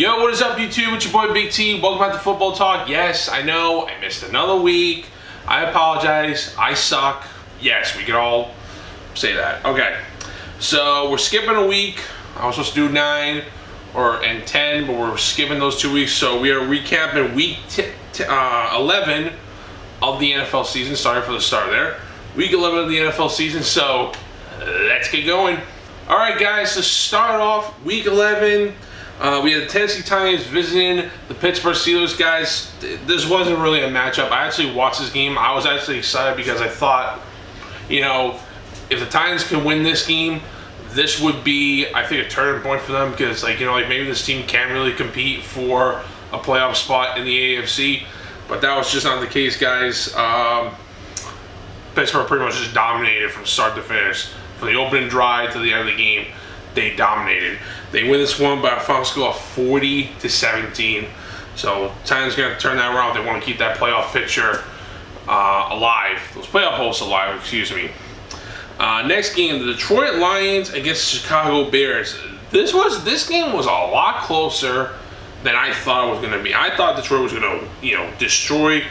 Yo, what is up, YouTube? It's your boy Big T. Welcome back to Football Talk. Yes, I know I missed another week. I apologize. I suck. Yes, we can all say that. Okay, so we're skipping a week. I was supposed to do 9 and 10, but we're skipping those 2 weeks. So we are recapping week 11 of the NFL season. Sorry for the start there. Week 11 of the NFL season. So let's get going. All right, guys. To start off, week 11. We had the Tennessee Titans visiting the Pittsburgh Steelers. Guys, this wasn't really a matchup. I actually watched this game. I was actually excited because I thought, you know, if the Titans can win this game, this would be, I think, a turning point for them because, like, you know, like maybe this team can really compete for a playoff spot in the AFC. But that was just not the case, guys. Pittsburgh pretty much just dominated from start to finish. From the opening drive to the end of the game, they dominated. They win this one by a final score of 40-17. So Titans going to turn that around. They want to keep that playoff picture alive. Those playoff hopes alive, excuse me. Next game, the Detroit Lions against the Chicago Bears. This game was a lot closer than I thought it was going to be. I thought Detroit was going to, destroy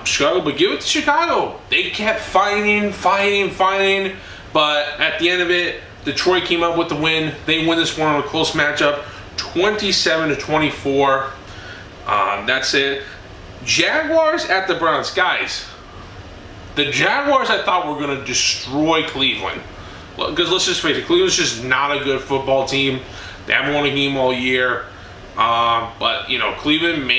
Chicago, but give it to Chicago. They kept fighting. But at the end of it, Detroit came up with the win. They win this one on a close matchup, 27-24. That's it. Jaguars at the Browns. Guys, the Jaguars I thought were going to destroy Cleveland. Because let's just face it, Cleveland's just not a good football team. They haven't won a game all year. But, Cleveland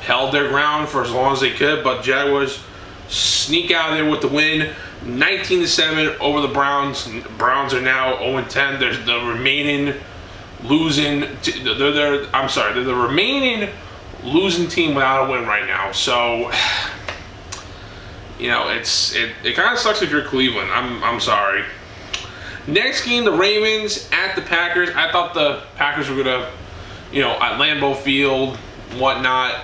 held their ground for as long as they could. But Jaguars sneak out there with the win. 19-7 over the Browns. Browns are now 0-10. They're the remaining losing. They're the remaining losing team without a win right now. So, it kind of sucks if you're Cleveland. I'm sorry. Next game, the Ravens at the Packers. I thought the Packers were gonna, at Lambeau Field, whatnot.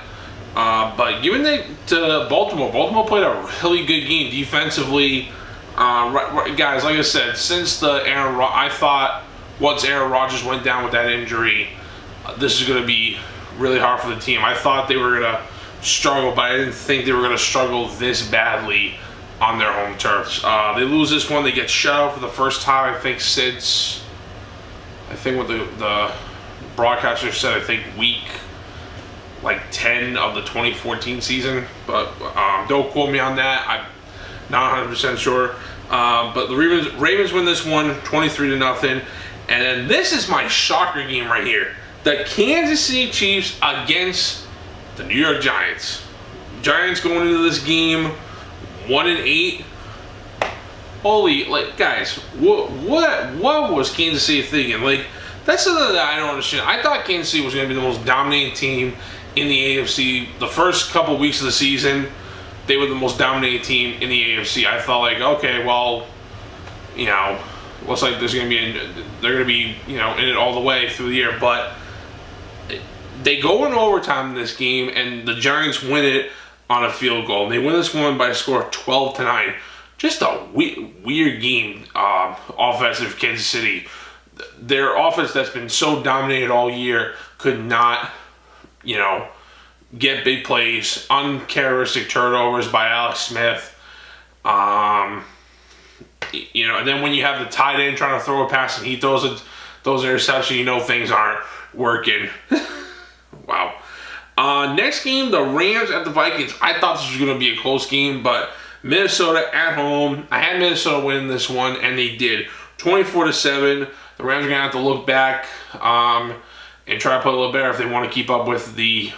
But giving it to Baltimore. Baltimore played a really good game defensively. Guys, like I said, since I thought once Aaron Rodgers went down with that injury, this is going to be really hard for the team. I thought they were going to struggle, but I didn't think they were going to struggle this badly on their home turf. They lose this one. They get shut out for the first time, I think, since, what the broadcaster said, week 10 of the 2014 season, but don't quote me on that. I'm not 100% sure. But the Ravens win this one 23-0. And then this is my shocker game right here. The Kansas City Chiefs against the New York Giants. Giants going into this game 1-8. Holy, guys, what was Kansas City thinking? That's something that I don't understand. I thought Kansas City was going to be the most dominating team in the AFC. The first couple weeks of the season, they were the most dominating team in the AFC. I thought, okay, well, looks like they're going to be in it all the way through the year. But they go in overtime in this game, and the Giants win it on a field goal. They win this one by a score of 12-9. Just a weird game, offensive Kansas City. Their offense that's been so dominated all year could not, get big plays, uncharacteristic turnovers by Alex Smith. And then when you have the tight end trying to throw a pass and he throws those interceptions, things aren't working. Wow. Next game, the Rams at the Vikings. I thought this was going to be a close game, but Minnesota at home. I had Minnesota win this one, and they did. 24-7. The Rams are going to have to look back and try to play a little better if they want to keep up with the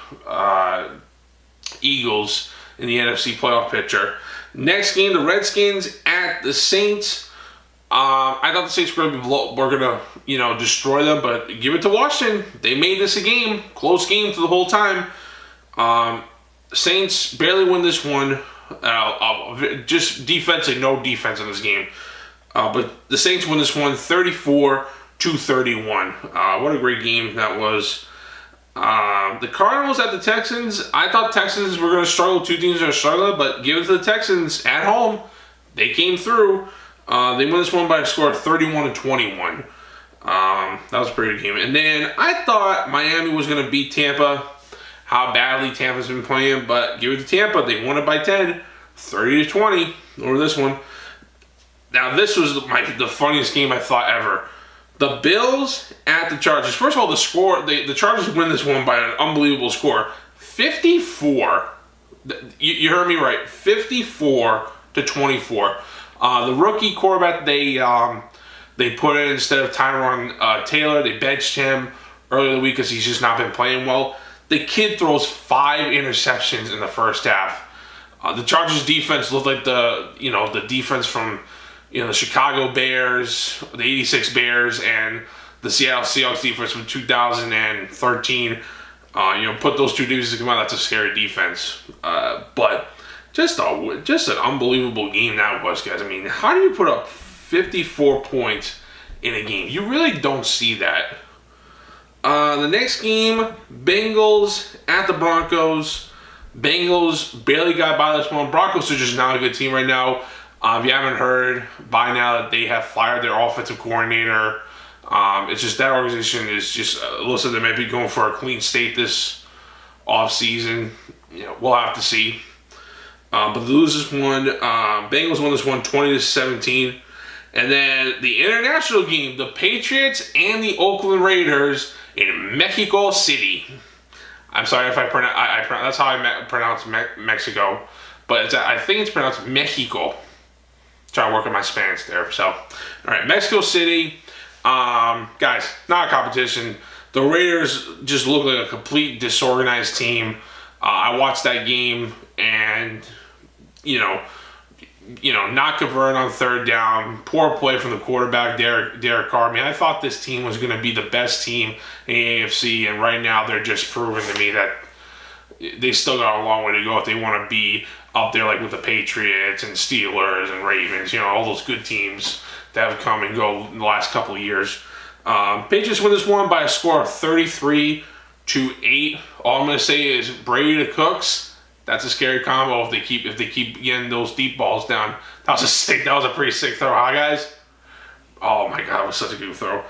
Eagles in the NFC playoff picture. Next game, the Redskins at the Saints. I thought the Saints were going to destroy them, but give it to Washington. They made this a game, close game through the whole time. Saints barely win this one. Just defensively, no defense in this game. But the Saints win this one 34-31. What a great game that was. The Cardinals at the Texans. I thought Texans were going to struggle. Two teams are struggling, but give it to the Texans at home. They came through. They won this one by a score of 31-21. That was a pretty good game. And then I thought Miami was going to beat Tampa. How badly Tampa's been playing, but give it to Tampa. They won it by 10, 30-20 over this one. Now this was the funniest game I thought ever. The Bills at the Chargers. First of all, the score, the Chargers win this one by an unbelievable score. 54. You heard me right. 54-24. The rookie quarterback they put in instead of Tyron Taylor. They benched him earlier in the week because he's just not been playing well. The kid throws 5 interceptions in the first half. The Chargers defense looked like the defense from the Chicago Bears, the '86 Bears, and the Seattle Seahawks defense from 2013. Put those two defenses together. That's a scary defense. But just an unbelievable game that was, guys. I mean, how do you put up 54 points in a game? You really don't see that. The next game, Bengals at the Broncos. Bengals barely got by this one. Broncos are just not a good team right now. If you haven't heard by now that they have fired their offensive coordinator, it's just that organization is just looks like they might be going for a clean state this offseason. We'll have to see. But the losers won. Bengals won this one 20-17. And then the international game, the Patriots and the Oakland Raiders in Mexico City. I'm sorry if I pronounce. That's how I pronounce Mexico, but I think it's pronounced Mexico. Trying to work on my Spanish there. So, all right, Mexico City, guys, not a competition. The Raiders just look like a complete disorganized team. I watched that game, and not converting on third down, poor play from the quarterback, Derek Carr. I mean, I thought this team was going to be the best team in the AFC, and right now they're just proving to me that they still got a long way to go if they want to be up there like with the Patriots and Steelers and Ravens, all those good teams that have come and go in the last couple of years. Patriots win this one by a score of 33-8. All I'm going to say is Brady to Cooks. That's a scary combo if they keep getting those deep balls down. That was a pretty sick throw, huh, guys? Oh my God, it was such a good throw.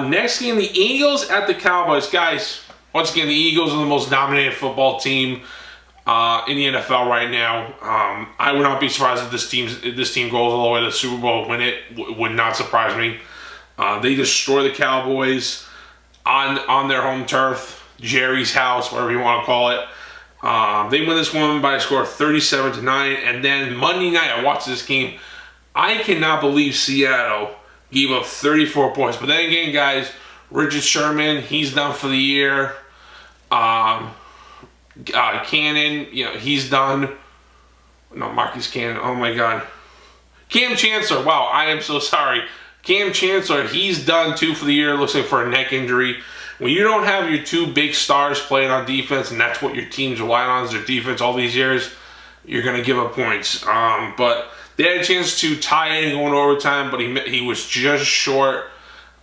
Next game, the Eagles at the Cowboys, guys. Once again, the Eagles are the most dominated football team in the NFL right now. I would not be surprised if this team goes all the way to the Super Bowl and win it. Would not surprise me. They destroy the Cowboys on their home turf, Jerry's house, whatever you want to call it. They win this one by a score of 37-9. And then Monday night, I watched this game. I cannot believe Seattle gave up 34 points. But then again, guys, Richard Sherman, he's done for the year. Cannon, he's done. No, Marcus Cannon. Oh my God. Cam Chancellor. Wow, I am so sorry. Cam Chancellor, he's done too for the year. Looks like for a neck injury. When you don't have your two big stars playing on defense, and that's what your team's relying on is their defense all these years, you're going to give up points. But they had a chance to tie it and go into overtime, but he was just short.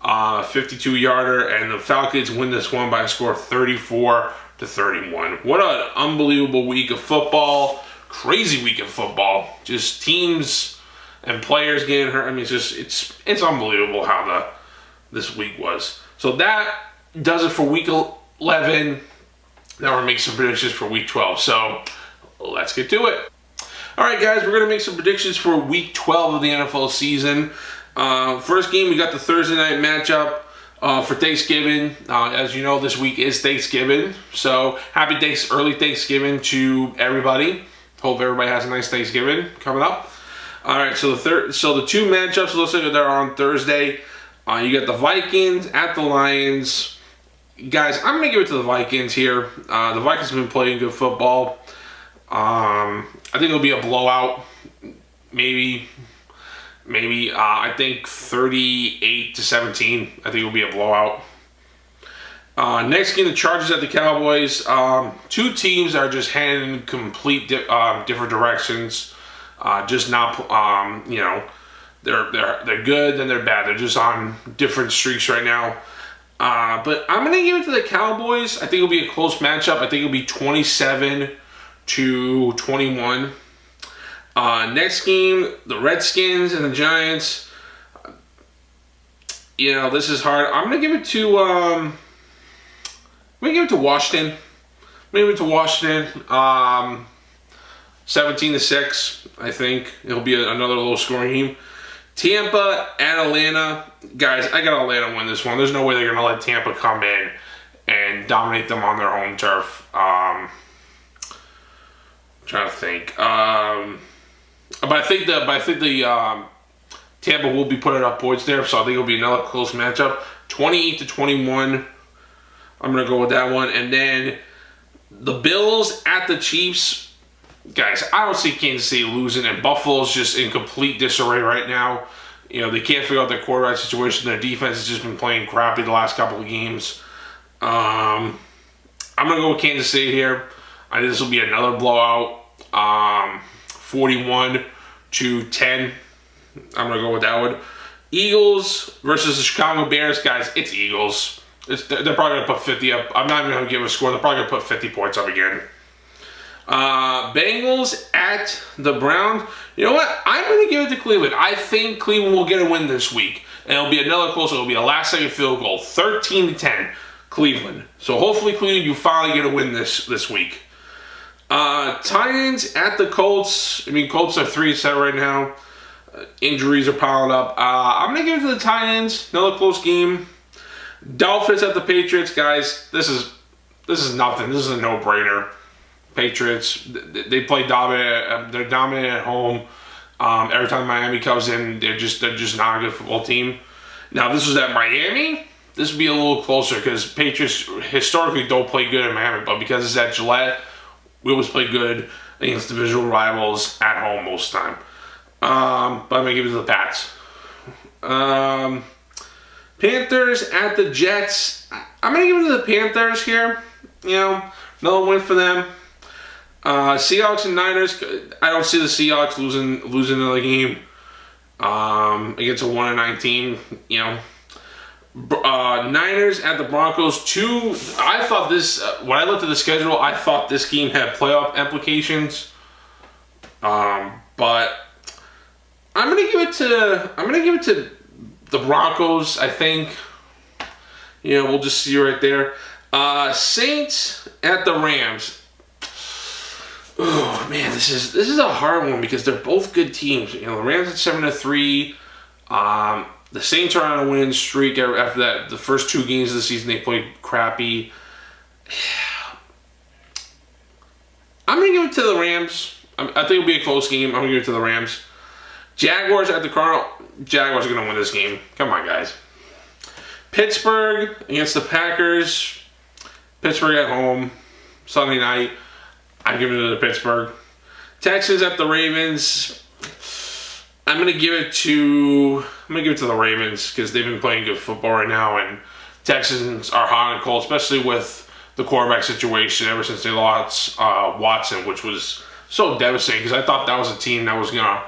52-yarder, and the Falcons win this one by a score of 34-31. What an unbelievable week of football. Crazy week of football. Just teams and players getting hurt. I mean, it's unbelievable how this week was. So that does it for week 11. Now we're making some predictions for week 12. So let's get to it. All right, guys, we're going to make some predictions for week 12 of the NFL season. First game, we got the Thursday night matchup for Thanksgiving. As you know, this week is Thanksgiving. So happy early Thanksgiving to everybody. Hope everybody has a nice Thanksgiving coming up. All right, so the two matchups looks like they're on Thursday. You got the Vikings at the Lions. Guys, I'm going to give it to the Vikings here. The Vikings have been playing good football. I think it'll be a blowout. Maybe. I think 38-17. I think it'll be a blowout. Next game, the Chargers at the Cowboys. Two teams are just heading in complete different directions. Just not, they're good, then they're bad. They're just on different streaks right now. But I'm going to give it to the Cowboys. I think it'll be a close matchup. I think it'll be 27-21. Next game, the Redskins and the Giants. You know, this is hard. I'm gonna give it to Washington. Maybe to Washington. 17-6. I think it'll be another low-scoring game. Tampa at Atlanta. Guys, I got Atlanta win this one. There's no way they're gonna let Tampa come in and dominate them on their home turf. I'm trying to think. But I think the Tampa will be putting up points there, so I think it'll be another close matchup. 28-21. I'm gonna go with that one, and then the Bills at the Chiefs. Guys, I don't see Kansas City losing, and Buffalo's just in complete disarray right now. You know, they can't figure out their quarterback situation. Their defense has just been playing crappy the last couple of games. I'm going to go with Kansas City here. I think this will be another blowout. 41-10. I'm going to go with that one. Eagles versus the Chicago Bears. Guys, it's Eagles. They're probably going to put 50 up. I'm not even going to give a score. They're probably going to put 50 points up again. Bengals at the Browns. You know what? I'm going to give it to Cleveland. I think Cleveland will get a win this week. And it'll be another close. It'll be a last-second field goal. 13-10, Cleveland. So hopefully, Cleveland, you finally get a win this week. Titans at the Colts. I mean, Colts are 3-7 right now. Injuries are piling up. I'm going to give it to the Titans. Another close game. Dolphins at the Patriots. Guys, this is nothing. This is a no-brainer. Patriots, they play dominant. They're dominant at home. Every time Miami comes in, they're just not a good football team. Now, if this was at Miami, this would be a little closer because Patriots historically don't play good in Miami, but because it's at Gillette, we always play good against divisional rivals at home most of the time. But I'm gonna give it to the Pats. Panthers at the Jets. I'm gonna give it to the Panthers here. You know, another win for them. Seahawks and Niners. I don't see the Seahawks losing another game against a 1-9 team. You know, Niners at the Broncos. I thought this when I looked at the schedule, I thought this game had playoff implications. But I'm gonna give it to the Broncos. I think. You know, we'll just see right there. Saints at the Rams. Oh man, this is a hard one because they're both good teams. You know, the Rams at 7-3. The Saints are on a winning streak after that. The first 2 games of the season they played crappy. I'm gonna give it to the Rams. I think it'll be a close game. I'm gonna give it to the Rams. Jaguars at the Cardinals. Jaguars are gonna win this game. Come on, guys. Pittsburgh against the Packers. Pittsburgh at home. Sunday night. I'm giving it to Pittsburgh. Texans at the Ravens. I'm gonna give it to the Ravens because they've been playing good football right now, and Texans are hot and cold, especially with the quarterback situation ever since they lost Watson, which was so devastating because I thought that was a team that was gonna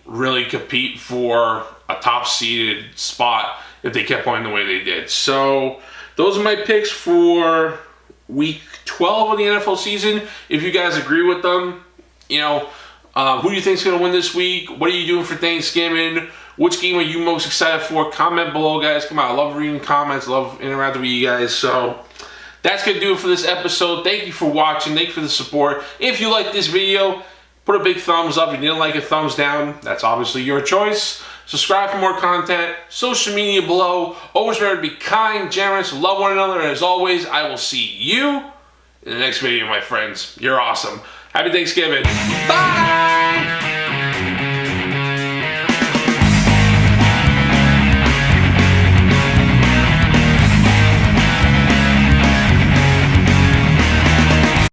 really compete for a top seeded spot if they kept playing the way they did. So those are my picks for Week 12 of the NFL season. If you guys agree with them, you know, who do you think is going to win this week? What are you doing for Thanksgiving? Which game are you most excited for? Comment below, guys. Come on, I love reading comments. I love interacting with you guys. So that's going to do it for this episode. Thank you for watching. Thank you for the support. If you like this video, put a big thumbs up. If you didn't like it, thumbs down. That's obviously your choice. Subscribe for more content. Social media below. Always remember to be kind, generous, love one another. And as always, I will see you in the next video, my friends. You're awesome. Happy Thanksgiving. Bye!